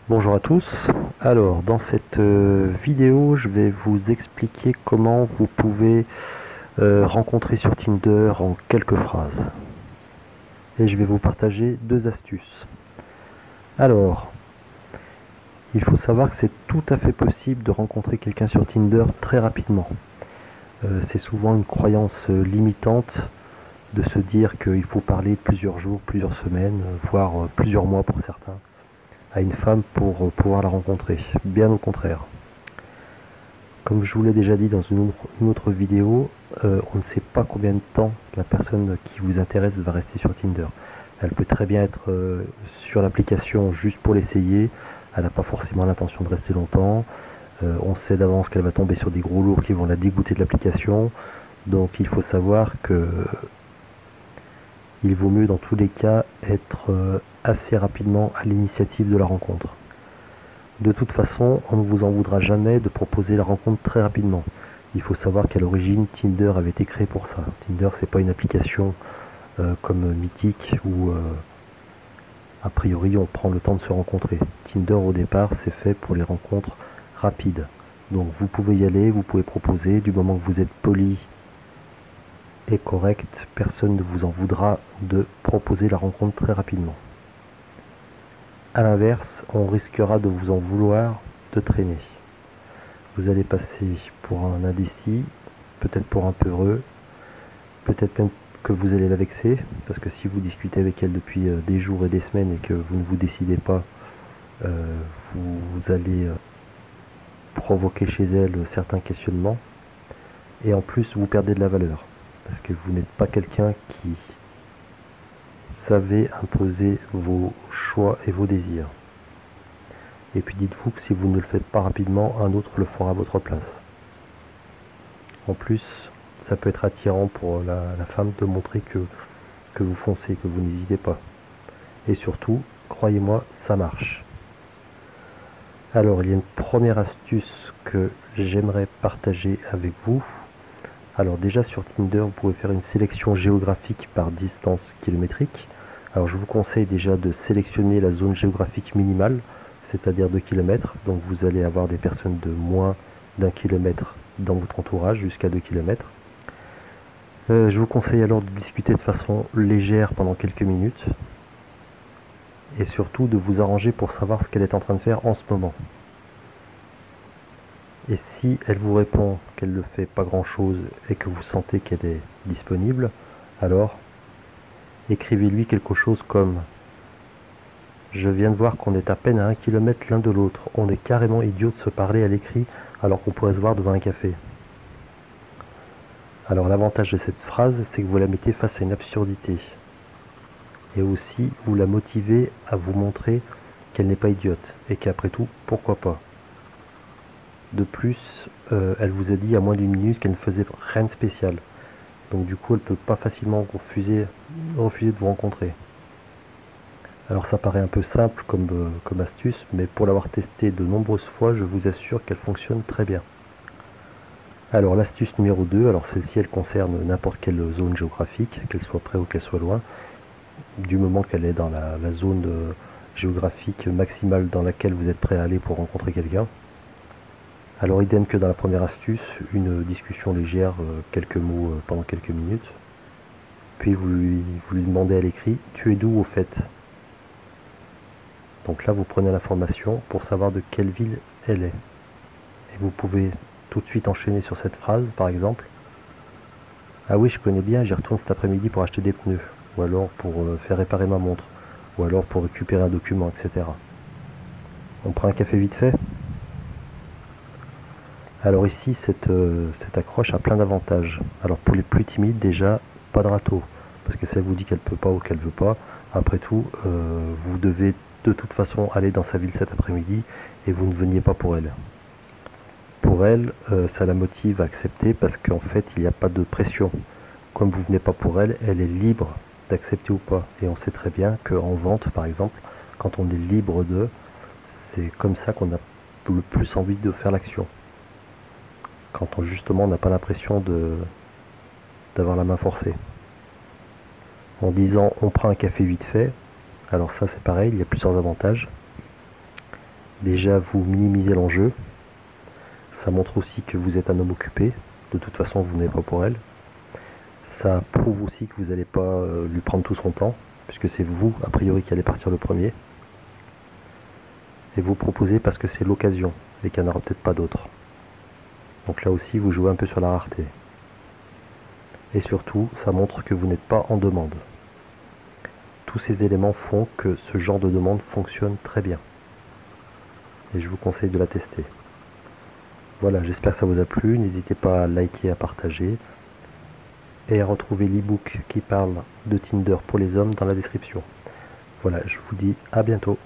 Bonjour à tous. Alors, dans cette vidéo, je vais vous expliquer comment vous pouvez rencontrer sur Tinder en quelques phrases. Et je vais vous partager deux astuces. Alors, il faut savoir que c'est tout à fait possible de rencontrer quelqu'un sur Tinder très rapidement. C'est souvent une croyance limitante de se dire qu'il faut parler plusieurs jours, plusieurs semaines, voire plusieurs mois pour certains, à une femme pour pouvoir la rencontrer. Bien au contraire. Comme je vous l'ai déjà dit dans une autre vidéo, on ne sait pas combien de temps la personne qui vous intéresse va rester sur Tinder. Elle peut très bien être sur l'application juste pour l'essayer. Elle n'a pas forcément l'intention de rester longtemps. On sait d'avance qu'elle va tomber sur des gros lourds qui vont la dégoûter de l'application. Donc il faut savoir que il vaut mieux dans tous les cas être assez rapidement à l'initiative de la rencontre. De toute façon, on ne vous en voudra jamais de proposer la rencontre très rapidement. Il faut savoir qu'à l'origine, Tinder avait été créé pour ça. Tinder, c'est pas une application comme Mythique où a priori on prend le temps de se rencontrer. Tinder au départ, c'est fait pour les rencontres rapides. Donc vous pouvez y aller, vous pouvez proposer, du moment que vous êtes poli et correct, personne ne vous en voudra de proposer la rencontre très rapidement. A l'inverse, on risquera de vous en vouloir de traîner. Vous allez passer pour un indécis, peut-être pour un peureux, peut-être même que vous allez la vexer, parce que si vous discutez avec elle depuis des jours et des semaines et que vous ne vous décidez pas, vous allez provoquer chez elle certains questionnements, et en plus vous perdez de la valeur, parce que vous n'êtes pas quelqu'un qui savez imposer vos choix et vos désirs. Et puis dites-vous que si vous ne le faites pas rapidement, un autre le fera à votre place. En plus, ça peut être attirant pour la femme de montrer que vous foncez, que vous n'hésitez pas. Et surtout, croyez-moi, ça marche. Alors, il y a une première astuce que j'aimerais partager avec vous. Alors déjà sur Tinder, vous pouvez faire une sélection géographique par distance kilométrique. Alors je vous conseille déjà de sélectionner la zone géographique minimale, c'est-à-dire 2 km. Donc vous allez avoir des personnes de moins d'1 km dans votre entourage, jusqu'à 2 km. Je vous conseille alors de discuter de façon légère pendant quelques minutes. Et surtout de vous arranger pour savoir ce qu'elle est en train de faire en ce moment. Et si elle vous répond qu'elle ne fait pas grand chose et que vous sentez qu'elle est disponible, alors écrivez-lui quelque chose comme « Je viens de voir qu'on est à peine à 1 km l'un de l'autre. On est carrément idiot de se parler à l'écrit alors qu'on pourrait se voir devant un café. » Alors l'avantage de cette phrase, c'est que vous la mettez face à une absurdité. Et aussi, vous la motivez à vous montrer qu'elle n'est pas idiote et qu'après tout, pourquoi pas. De plus, elle vous a dit à moins d'une minute qu'elle ne faisait rien de spécial. Donc du coup, elle ne peut pas facilement refuser de vous rencontrer. Alors ça paraît un peu simple comme astuce, mais pour l'avoir testé de nombreuses fois, je vous assure qu'elle fonctionne très bien. Alors l'astuce numéro 2, alors celle-ci elle concerne n'importe quelle zone géographique, qu'elle soit près ou qu'elle soit loin, du moment qu'elle est dans la zone géographique maximale dans laquelle vous êtes prêt à aller pour rencontrer quelqu'un. Alors idem que dans la première astuce, une discussion légère, quelques mots pendant quelques minutes. Puis vous lui demandez à l'écrit « Tu es d'où au fait ?» Donc là vous prenez l'information pour savoir de quelle ville elle est. Et vous pouvez tout de suite enchaîner sur cette phrase par exemple « Ah oui, je connais bien, j'y retourne cet après-midi pour acheter des pneus. » Ou alors pour faire réparer ma montre. Ou alors pour récupérer un document, etc. On prend un café vite fait ? Alors ici, cette accroche a plein d'avantages. Alors pour les plus timides, déjà, pas de râteau. Parce que si elle vous dit qu'elle peut pas ou qu'elle veut pas, après tout, vous devez de toute façon aller dans sa ville cet après-midi et vous ne veniez pas pour elle. Pour elle, ça la motive à accepter parce qu'en fait, il n'y a pas de pression. Comme vous ne venez pas pour elle, elle est libre d'accepter ou pas. Et on sait très bien qu'en vente, par exemple, quand on est libre de, c'est comme ça qu'on a le plus envie de faire l'action. Quand on justement n'a pas l'impression d'avoir la main forcée. En disant on prend un café vite fait, alors ça c'est pareil, il y a plusieurs avantages. Déjà, vous minimisez l'enjeu. Ça montre aussi que vous êtes un homme occupé. De toute façon, vous n'êtes pas pour elle. Ça prouve aussi que vous n'allez pas lui prendre tout son temps, puisque c'est vous, a priori, qui allez partir le premier. Et vous proposez parce que c'est l'occasion, et qu'il n'y en aura peut-être pas d'autres. Donc là aussi, vous jouez un peu sur la rareté. Et surtout, ça montre que vous n'êtes pas en demande. Tous ces éléments font que ce genre de demande fonctionne très bien. Et je vous conseille de la tester. Voilà, j'espère que ça vous a plu. N'hésitez pas à liker, à partager. Et à retrouver l'e-book qui parle de Tinder pour les hommes dans la description. Voilà, je vous dis à bientôt.